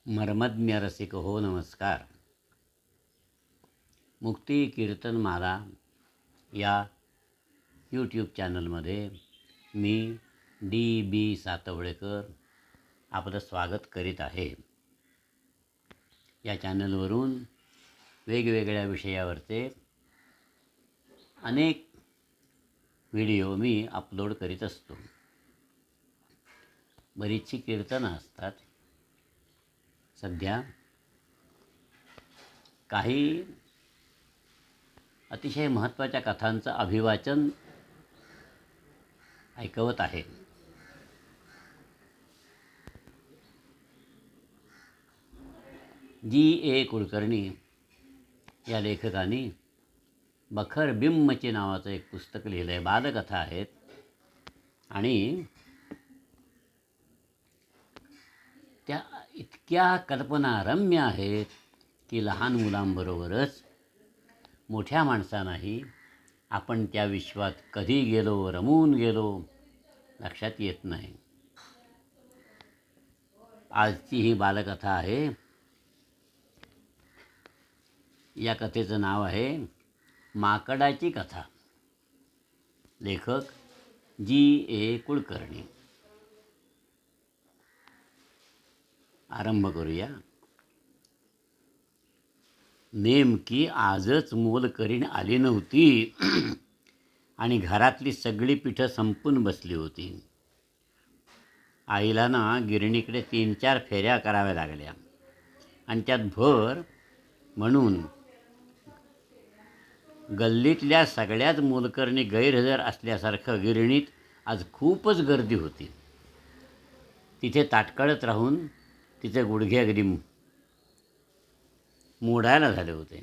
मर्मज्ञ रसिक हो नमस्कार. मुक्ती कीर्तनमाला या यूट्यूब चॅनलमध्ये मी D.B. सातवळेकर आपलं स्वागत करीत आहे. या चॅनलवरून वेगवेगळ्या विषयावरचे अनेक व्हिडिओ मी अपलोड करीत असतो. बरीचशी कीर्तनं असतात. सध्या काही अतिशय महत्त्वाच्या कथांचं अभिवाचन ऐकवत आहे. G.A. कुलकर्णी या लेखकाने बखर बिम्मची नावाचं एक पुस्तक लिहिलं आहे. बालकथा आहेत आणि त्या इतक्या कल्पनारम्य आहेत की लहान मुलांबरोबरच मोठ्या माणसांनाही आपण त्या विश्वात कधी गेलो, रमून गेलो लक्षात येत नाही. आजची ही बालकथा आहे. या कथेचं नाव आहे माकडाची कथा. लेखक G.A. कुलकर्णी. आरंभ करूया. नेमकी आजच मोलकरीण आली नव्हती आणि घरातली सगळी पिठं संपून बसली होती. आईला ना गिरणीकडे 3-4 फेऱ्या कराव्या लागल्या आणि त्यात भर म्हणून गल्लीतल्या सगळ्याच मोलकरणी गैरहजर असल्यासारखं गिरणीत आज खूपच गर्दी होती. तिथे ताटकळत राहून तिचे गुडघे अगदी मोडायला झाले होते.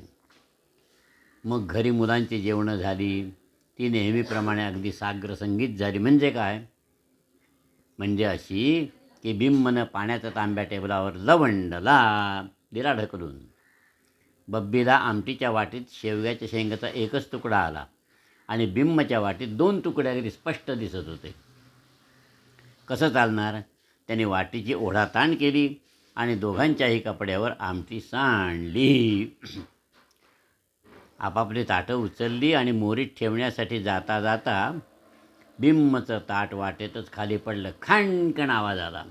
मग घरी मुलांची जेवणं झाली. ती नेहमीप्रमाणे अगदी साग्रसंगीत झाली. म्हणजे काय? म्हणजे अशी की बिम्मनं पाण्याचा तांब्या टेबलावर लवंडला दिला ढकलून. बब्बीला आमटीच्या वाटीत शेवग्याच्या शेंगाचा एकच तुकडा आला आणि बिम्मच्या वाटीत 2 तुकडे अगदी स्पष्ट दिसत होते. कसं चालणार? त्याने वाटीची ओढाताण केली आणि दोघांच्याही कपड्यावर आमटी सांडली. आपापली ताटं उचलली आणि मोरीत ठेवण्यासाठी जाता जाता बिम्मचं ताट वाटेतच खाली पडलं. खणखण आवाज आला.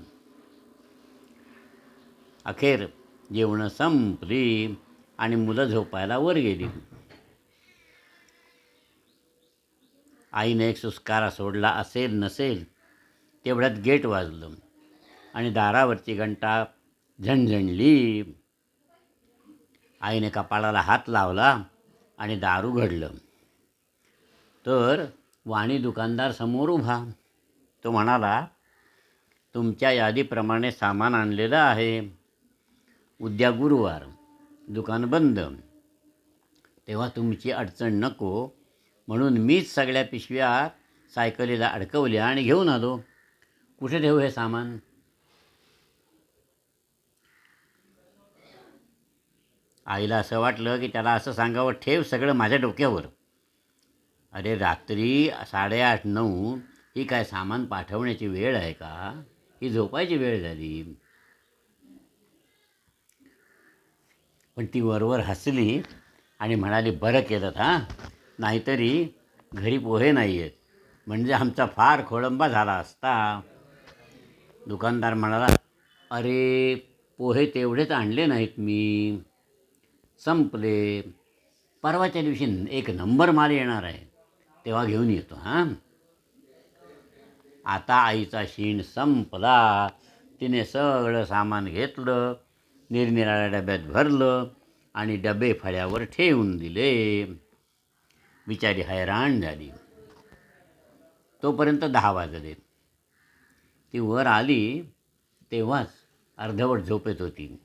अखेर जेवणं संपली आणि मुलं झोपायला वर गेली. आईने एक सुस्कारा सोडला असेल नसेल तेवढ्यात गेट वाजलं आणि दारावरची घंटा झणझणली. आईने कपाळाला हात लावला आणि दार उघडलं तर वाणी दुकानदार समोर उभा. तो म्हणाला, तुमच्या यादीप्रमाणे सामान आणलेलं आहे. उद्या गुरुवार, दुकान बंद. तेव्हा तुमची अडचण नको म्हणून मीच सगळ्या पिशव्या सायकलीला अडकवल्या आणि घेऊन आलो. कुठे ठेवू हे सामान? आईला असं वाटलं की त्याला असं सांगावं, ठेव सगळं माझ्या डोक्यावर. अरे रात्री 8:30-9 ही काय सामान पाठवण्याची वेळ आहे का? ही झोपायची वेळ झाली. पण ती वरवर हसली आणि म्हणाली, बरं केलं हां, नाहीतरी घरी पोहे नाही आहेत म्हणजे आमचा फार खोळंबा झाला असता. दुकानदार म्हणाला, अरे पोहे तेवढेच आणले नाहीत मी, संपले. परवाच्या दिवशी 1 नंबर माल येणार आहे तेव्हा घेऊन येतो हां. आता आईचा शीण संपला. तिने सगळं सामान घेतलं, निरनिराळ्या डब्यात भरलं आणि डबे फळ्यावर ठेवून दिले. बिचारी हैराण झाली. तोपर्यंत 10 वाजले. ती वर आली तेव्हाच अर्धवट झोपेत होती.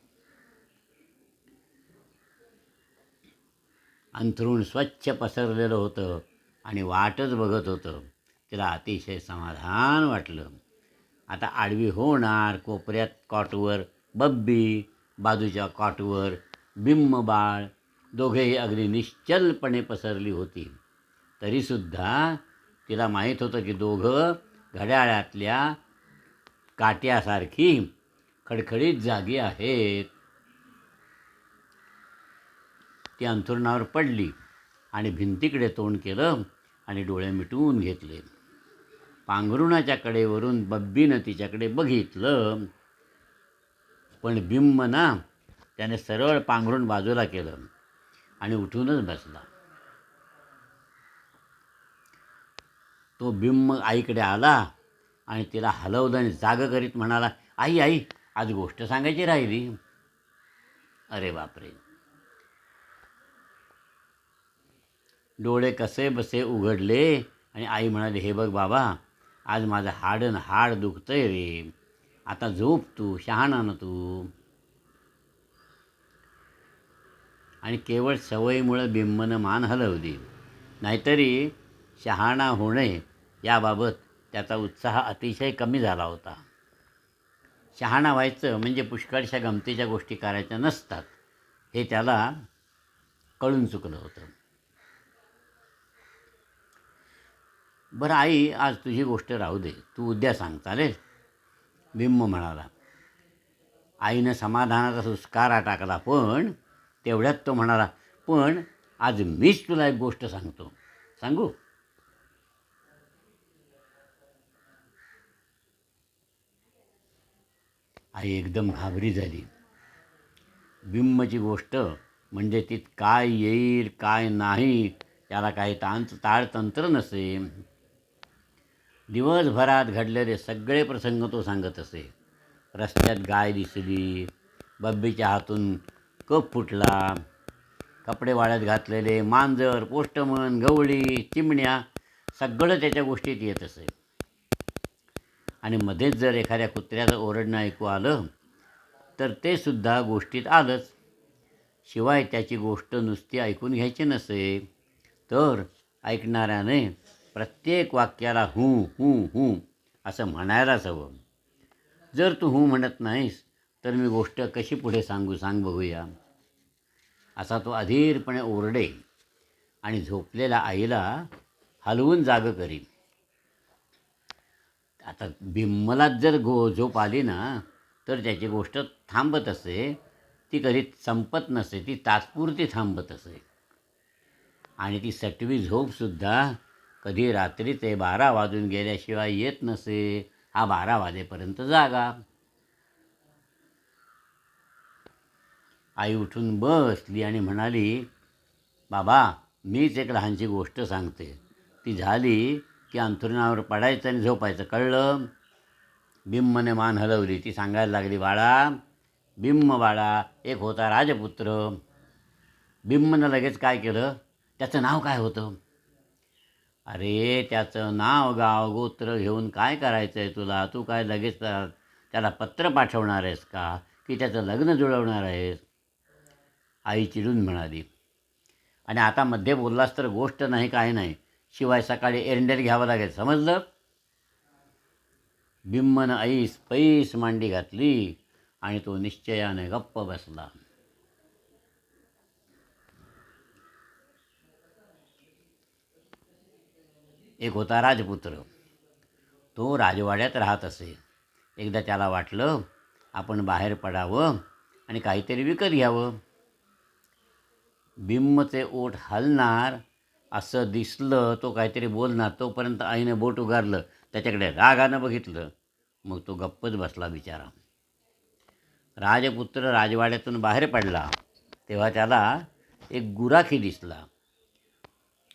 अंथरूण स्वच्छ पसरलेलं होतं आणि वाटच बघत होतं. तिला अतिशय समाधान वाटलं. आता आडवी होणार. कोपऱ्यात कॉटवर बब्बी, बाजूच्या कॉटवर बिम्म बाळ, दोघेही अगदी निश्चलपणे पसरली होती. तरीसुद्धा तिला माहीत होतं की दोघं घड्याळातल्या काट्यासारखी खडखडीत जागी आहेत. ती अंथरुणावर पडली आणि भिंतीकडे तोंड केलं आणि डोळे मिटवून घेतले. पांघरुणाच्या कडेवरून बब्बीनं तिच्याकडे बघितलं, पण बिंब ना त्याने सरळ पांघरुण बाजूला केलं आणि उठूनच बसला. तो बिंब आईकडे आला आणि तिला हलवलं आणि जागं करीत म्हणाला, आई आई, आज गोष्ट सांगायची राहिली. अरे बापरे. डोळे कसे बसे उघडले आणि आई म्हणाली, हे बघ बाबा, आज माझं हाडं हाड दुखतंय रे, आता झोप तू, शहाणा ना तू. आणि केवळ सवयीमुळं बिंबनं मान हलवली, नाहीतरी शहाणा होणे याबाबत त्याचा उत्साह अतिशय कमी झाला होता. शहाणा व्हायचं म्हणजे पुष्कळशा गमतीच्या गोष्टी करायच्या नसतात हे त्याला कळून चुकलं होतं. बरं आई, आज तुझी गोष्ट राहू दे, तू उद्या सांग, चालेल? बिंब म्हणाला. आईनं समाधानाचा सुस्कारा टाकला, पण तेवढ्यात तो म्हणाला, पण आज मीच तुला एक गोष्ट सांगतो. सांगू? आई एकदम घाबरी झाली. बिंबची गोष्ट म्हणजे तीत काय येईल काय नाही त्याला काही ताळतंत्र नसे. दिवसभरात घडलेले सगळे प्रसंग तो सांगत असे. रस्त्यात गाय दिसली, बब्बीच्या हातून कप फुटला, कपडे वाळत घातलेले, मांजर, पोस्टमन, गवळी, चिमण्या, सगळं त्याच्या गोष्टीत येत असे. आणि मध्येच जर एखाद्या कुत्र्याचं ओरडणं ऐकू आलं तर ते सुद्धा गोष्टीत आलंच. शिवाय त्याची गोष्ट नुसती ऐकून घ्यायची नसे, तर ऐकणाऱ्याने प्रत्येक वाक्याला हूं हूं हूं असं म्हणायलाच हवं. जर तू हूं म्हणत नाहीस तर मी गोष्ट कशी पुढे सांगू, सांग बघूया, असा तो अधीरपणे ओरडे आणि झोपलेल्या आईला हलवून जागं करी. आता बिम्मलाच जर झोप आली ना तर त्याची गोष्ट थांबत असे, ती कधी संपत नसे, ती तात्पुरती थांबत असे. आणि ती सटवी झोपसुद्धा कधी रात्रीचे 12 वाजून गेल्याशिवाय येत नसे. हा 12 वाजेपर्यंत जागा. आई उठून बसली आणि म्हणाली, बाबा, मीच एक लहानशी गोष्ट सांगते, ती झाली की अंथरुणावर पडायचं आणि झोपायचं, कळलं? बिंबने मान हलवली. ती सांगायला लागली, बाळा, बिंब बाळा, एक होता राजपुत्र. बिंबनं लगेच काय केलं, त्याचं नाव काय होतं? अरे, त्याचं नाव गाव गोत्र घेऊन काय करायचं आहे तुला? तू काय लगेच त्याला पत्र पाठवणार आहेस का, की त्याचं लग्न जुळवणार आहेस? आई चिडून म्हणाली. आणि आता मध्ये बोललास तर गोष्ट नाही, काय नाही, शिवाय सकाळी एरंडेल घ्यावं लागेल, समजलं? बिंबनं ऐस पैस मांडी घातली आणि तो निश्चयाने गप्प बसला. एक होता राजपुत्र. तो राजवाड्यात राहत असे. एकदा त्याला वाटलं आपण बाहेर पडावं आणि काहीतरी विकत घ्यावं. बिंबचे ओठ हलणार असं दिसलं, तो काहीतरी बोलणार, तोपर्यंत आईने बोट उगारलं, त्याच्याकडे रागानं बघितलं. मग तो गप्पच बसला बिचारा. राजपुत्र राजवाड्यातून बाहेर पडला तेव्हा त्याला एक गुराखी दिसला.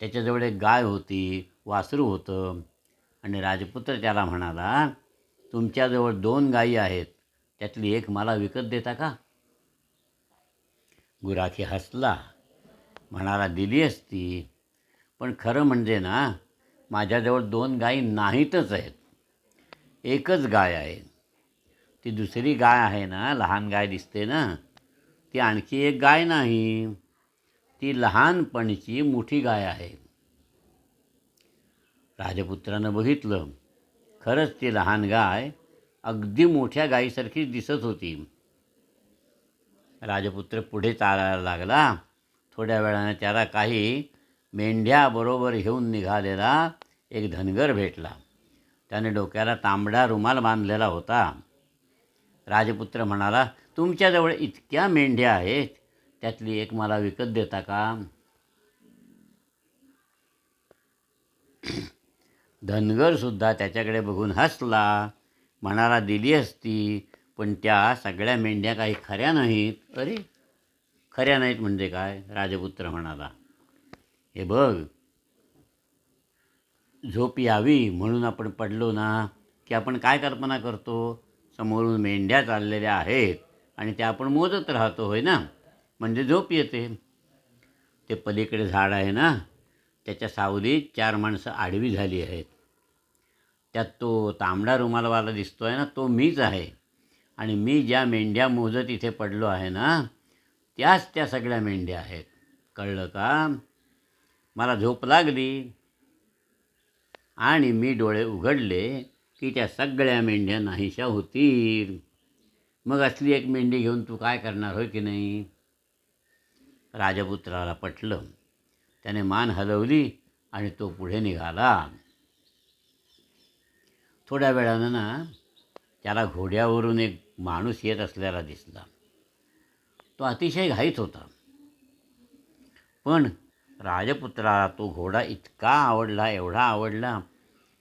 त्याच्याजवळ एक गाय होती, वासरू होतं. आणि राजपुत्र त्याला म्हणाला, तुमच्याजवळ 2 गायी आहेत, त्यातली एक मला विकत देता का? गुराखी हसला, म्हणाला, दिली असती, पण खरं म्हणजे ना, माझ्याजवळ 2 गायी नाहीतच आहेत, एकच गाय आहे. ती दुसरी गाय आहे ना, लहान गाय दिसते ना, ती आणखी एक गाय नाही, ती लहानपणीची मोठी गाय आहे. राजपुत्रानं बघितलं, खरंच ती लहान गाय अगदी मोठ्या गायीसारखीच दिसत होती. राजपुत्र पुढे चालायला लागला. थोड्या वेळाने त्याला काही मेंढ्याबरोबर घेऊन निघालेला एक धनगर भेटला. त्याने डोक्याला तांबडा रुमाल बांधलेला होता. राजपुत्र म्हणाला, तुमच्याजवळ इतक्या मेंढ्या आहेत, त्यातली एक मला विकत देता का? धनगरसुद्धा त्याच्याकडे बघून हसला, म्हणाला, दिली असती, पण त्या सगळ्या मेंढ्या काही खऱ्या नाहीत. अरे, खऱ्या नाहीत म्हणजे काय? राजपुत्र म्हणाला, हे बघ, झोप यावी म्हणून आपण पडलो ना, की आपण काय कल्पना करतो? समोरून मेंढ्या चाललेल्या आहेत आणि त्या आपण मोजत राहतो, होय ना, म्हणजे झोप येते. ते पलीकडे झाड आहे ना, त्याच्या सावलीत 4 माणसं आडवी झाली आहेत. त्यात तो तांबडा रुमालवाला दिसतो आहे ना, तो मीच आहे. आणि मी ज्या मेंढ्या मोजत इथे पडलो आहे ना, त्याच त्या सगळ्या मेंढ्या आहेत. कळलं का? मला झोप लागली आणि मी डोळे उघडले की त्या सगळ्या मेंढ्या नाहीशा होतील. मग असली एक मेंढी घेऊन तू काय करणार, होय की नाही? राजपुत्राला पटलं. त्याने मान हलवली आणि तो पुढे निघाला. थोड्या वेळानं ना, त्याला घोड्यावरून एक माणूस येत असलेला दिसला. तो अतिशय घाईत होता, पण राजपुत्राला तो घोडा इतका आवडला, एवढा आवडला,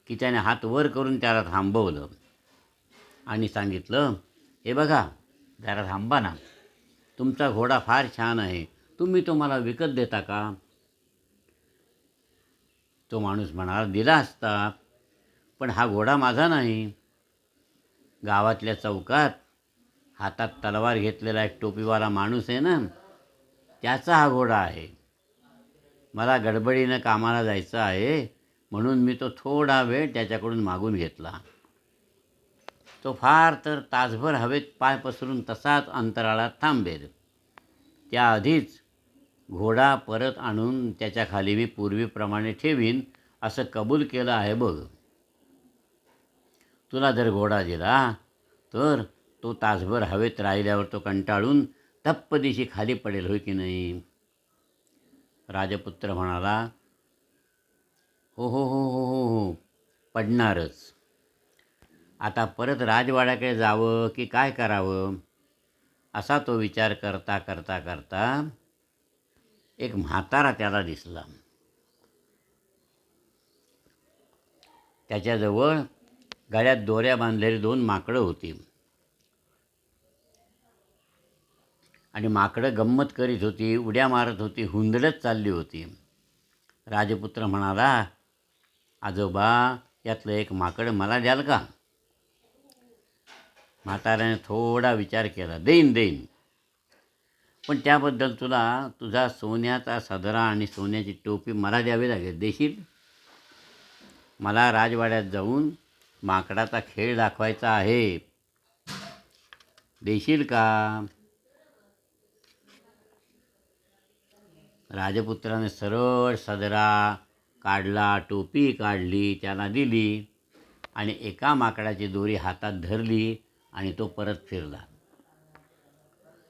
की त्याने हात वर करून त्याला थांबवलं आणि सांगितलं, हे बघा, जरा थांबा ना, तुमचा घोडा फार छान आहे, तुम्ही तो मला विकत देता का? तो माणूस म्हणाला, दिला असता, पण हा घोडा माझा नाही. गावातल्या चौकात हातात तलवार घेतलेला एक टोपीवाला माणूस आहे ना, त्याचा हा घोडा आहे. मला गडबडीनं कामाला जायचं आहे, म्हणून मी तो थोडा वेळ त्याच्याकडून मागून घेतला. तो फार तर तासभर हवेत पाय पसरून तसाच अंतराळात थांबेल. त्याआधीच घोडा परत आणून त्याच्या खाली मी पूर्वीप्रमाणे ठेवीन, असं कबूल केलं आहे बघ. तुला जर घोडा दिला तर तो तासभर हवेत राहिल्यावर तो कंटाळून तप्पदिशी खाली पडेल, होय की नाही? राजपुत्र म्हणाला, हो हो हो हो हो हो, पडणारच. आता परत राजवाड्याकडे जावं की काय करावं, असा तो विचार करता करता करता एक म्हातारा त्याला दिसला. त्याच्याजवळ गळ्यात दोऱ्या बांधलेली 2 माकडं होती आणि माकडं गंमत करीत होती, उड्या मारत होती, हुंदडत चालली होती. राजपुत्र म्हणाला, आजोबा, यातलं एक माकड मला द्याल का? म्हाताऱ्याने थोडा विचार केला, देईन देईन, पण त्याबद्दल तुला तुझा सोन्याचा सदरा आणि सोन्याची टोपी मला द्यावी लागेल. देशील? मला राजवाड्यात जाऊन माकडाचा खेळ दाखवायचा आहे. देशील का? राजपुत्राने सरळ सदरा काढला, टोपी काढली, त्याला दिली आणि एका माकडाची दोरी हातात धरली आणि तो परत फिरला.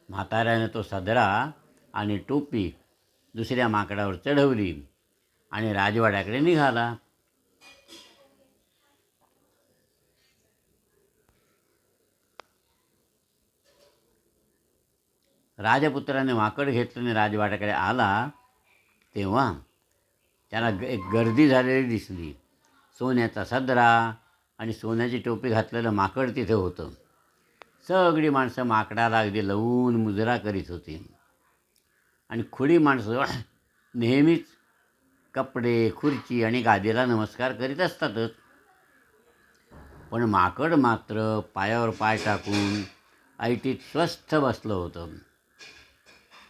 म्हाताऱ्याने तो सदरा आणि टोपी दुसऱ्या माकडावर चढवली आणि राजवाड्याकडे निघाला. राजपुत्राने माकड घेतलं आणि राजवाड्याकडे आला तेव्हा त्याला एक गर्दी झालेली दिसली. सोन्याचा सदरा आणि सोन्याची टोपी घातलेलं माकड तिथे होतं. सगळी माणसं माकडाला अगदी लवून मुजरा करीत होती आणि खुडी माणसं नेहमीच कपडे, खुर्ची आणि गादीला नमस्कार करीत असतातच. पण माकड मात्र पायावर पाय टाकून ऐटीत स्वस्थ बसलं होतं.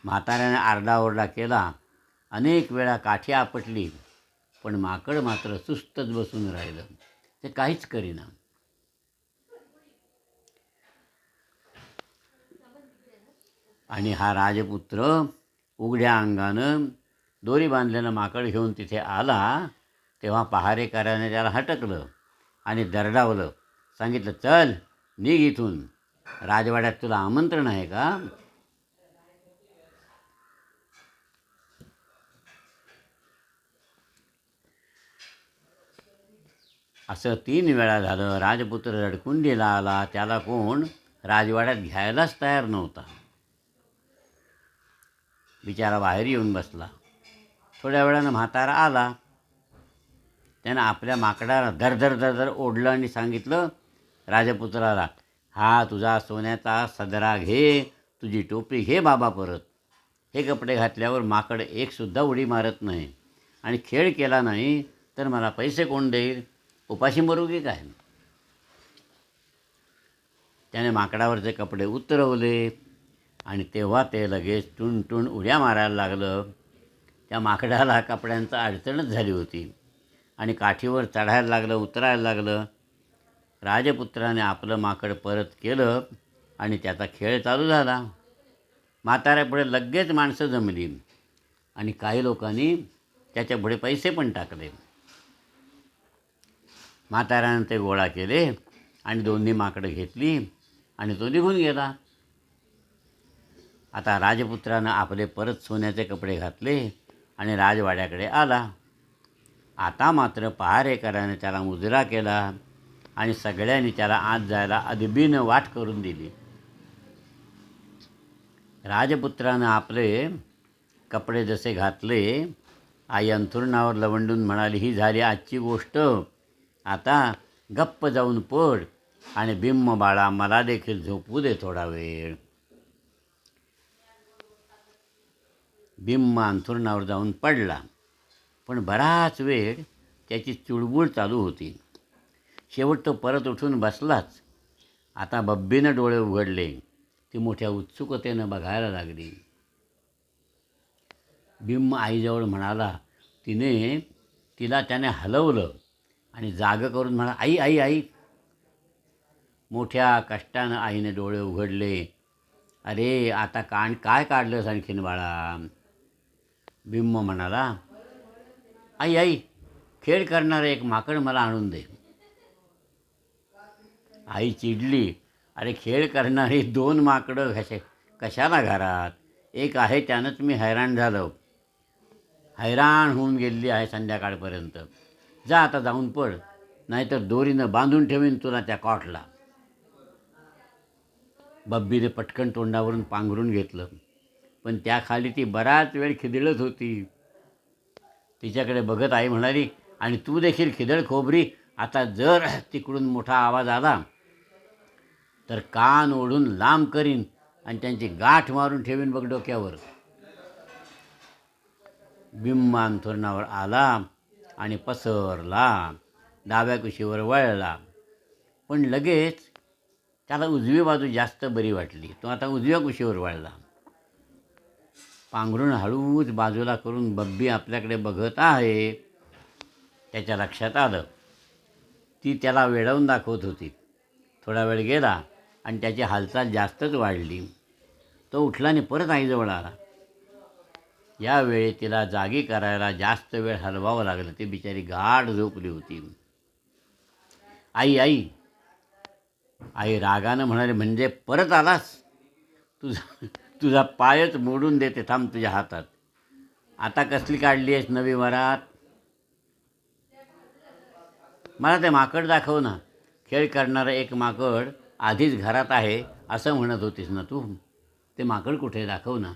म्हाताऱ्याने आरडाओरडा केला, अनेक वेळा काठी आपटली, पण माकड मात्र सुस्तच बसून राहिलं. ते काहीच करीना. आणि हा राजपुत्र उघड्या अंगानं दोरी बांधलेलं माकड घेऊन तिथे आला तेव्हा पहारेकऱ्याने त्याला हटकलं आणि दरडावलं. सांगितलं, चल निघ इथून, राजवाड्यात तुला आमंत्रण आहे का? असं 3 वेळा झालं. राजपुत्र रडकुंडीला आला. त्याला कोण राजवाड्यात घ्यायलाच तयार नव्हता. बिचारा बाहेर येऊन बसला. थोड्या वेळानं म्हातारा आला. त्यानं आपल्या माकडाला धरधर धरधर ओढलं आणि सांगितलं राजपुत्राला, हा तुझा सोन्याचा सदरा घे, तुझी टोपी घे बाबा परत. हे कपडे घातल्यावर माकड एकसुद्धा उडी मारत नाही आणि खेळ केला नाही तर मला पैसे कोण देईल? उपाशी मरू की काय? त्याने माकडावरचे कपडे उतरवले आणि तेव्हा ते लगेच टुणटुण उड्या मारायला लागलं. त्या माकडाला कपड्यांचं अडचणच झाली होती आणि काठीवर चढायला लागलं, उतरायला लागलं. राजपुत्राने आपलं माकड परत केलं आणि त्याचा खेळ चालू झाला. म्हाताऱ्यापुढे लगेच माणसं जमली आणि काही लोकांनी त्याच्यापुढे पैसे पण टाकले. म्हाताऱ्यानं ते गोळा केले आणि दोन्ही माकडं घेतली आणि तो निघून गेला. आता राजपुत्रानं आपले परत सोन्याचे कपडे घातले आणि राजवाड्याकडे आला. आता मात्र पहारेकराने त्याला मुजरा केला आणि सगळ्यांनी त्याला आत जायला अदबीनं वाट करून दिली. राजपुत्रानं आपले कपडे जसे घातले, आई अंथरुणावर लवंडून म्हणाली, ही झाली आजची गोष्ट. आता गप्प जाऊन पड आणि बिम्म बाळा मला देखील झोपू दे थोडा वेळ. बिम्म अंथरुणावर जाऊन पडला, पण बराच वेळ त्याची चुळबुळ चालू होती. शेवट तो परत उठून बसलाच. आता बब्बीनं डोळे उघडले. ती मोठ्या उत्सुकतेनं बघायला लागली. बिम्म आईजवळ म्हणाला. तिला त्याने हलवलं आणि जागं करून म्हणा, आई आई आई. मोठ्या कष्टानं आईने डोळे उघडले. अरे आता काय काढलंस आणखीन बाळा? बिम्म म्हणाला, आई आई, खेळ करणारं एक माकड मला आणून दे. आई चिडली. अरे खेळ करणारी 2 माकडं कशाला घरात? एक आहे त्यानंच मी हैराण झालो. हैराण होऊन गेली आहे संध्याकाळपर्यंत. जा आता जाऊन पड, नाहीतर दोरीनं बांधून ठेवीन तुला त्या कॉटला. बब्बीने पटकन तोंडावरून पांघरून घेतलं, पण त्याखाली ती बराच वेळ खिदळत होती. तिच्याकडे बघत आई म्हणाली, आणि तू देखील खिदळ खोबरी. आता जर तिकडून मोठा आवाज आला तर कान ओढून लांब करीन आणि त्यांची गाठ मारून ठेवीन बघ डोक्यावर. बिम्म अंथरुणावर आला आणि पसरला. डाव्या कुशीवर वळला, पण लगेच त्याला उजवी बाजू जास्त बरी वाटली. तो आता उजव्या कुशीवर वळला. पांघरूण हळूच बाजूला करून बब्बी आपल्याकडे बघत आहे. त्याच्या लक्षात आलं ती त्याला वेडवून दाखवत होती. थोडा वेळ गेला आणि त्याची हालचाल जास्तच वाढली. तो उठला आणि परत आईजवळ आला. यावेळी तिला जागी करायला जास्त वेळ हलवावं लागलं. ती बिचारी गाढ झोपली होती. आई आई. आई रागानं म्हणाली, म्हणजे परत आलास? तुझा पायच मोडून देते, थांब तुझ्या हातात. आता कसली काढली आहेस नवी वरात? मला ते माकड दाखव ना. खेळ करणारं एक माकड आधीच घरात आहे असं म्हणत होतीस ना तू. ते माकड कुठे, दाखव ना.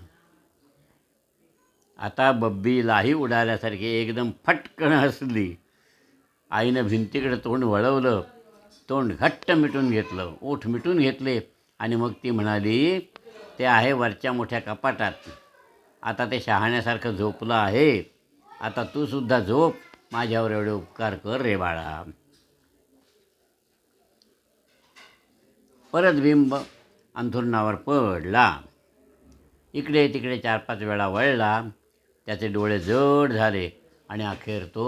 आता बब्बी लाही उडाल्यासारखी एकदम फटकन हसली. आईनं भिंतीकडे तोंड वळवलं, तोंड घट्ट मिटून घेतलं, ओठ मिटून घेतले आणि मग ती म्हणाली, ते आहे वरच्या मोठ्या कपाटात. आता ते शहाण्यासारखं झोपलं आहे. आता तू सुद्धा झोप, माझ्यावर एवढे उपकार कर रे बाळा. परत बिंब अंथरुणावर पडला. इकडे तिकडे 4-5 वेळा वळला. त्याचे डोळे जड झाले आणि अखेर तो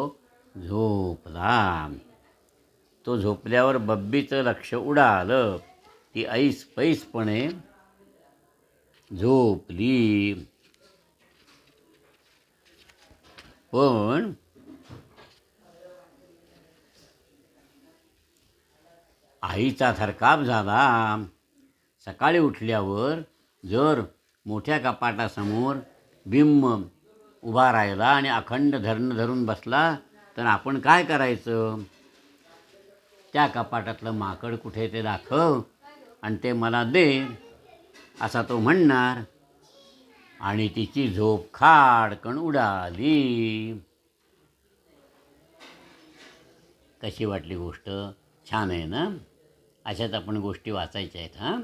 झोपला. तो झोपल्यावर बब्बीचं लक्ष उडालं. ती ऐसपैसपणे झोपली. पण आईचा थरकाप झाला. सकाळी उठल्यावर जर मोठ्या कपाटासमोर बिम्म उभा राहिला आणि अखंड धरून बसला तर आपण काय करायचं? त्या कपाटातलं माकड कुठे ते दाखव. आणि ते मला दे असा तो म्हणणार आणि तिची झोप खाडकन उडाली. कशी वाटली गोष्ट? छान आहे ना? अशाच आपण गोष्टी वाचायच्या आहेत हां.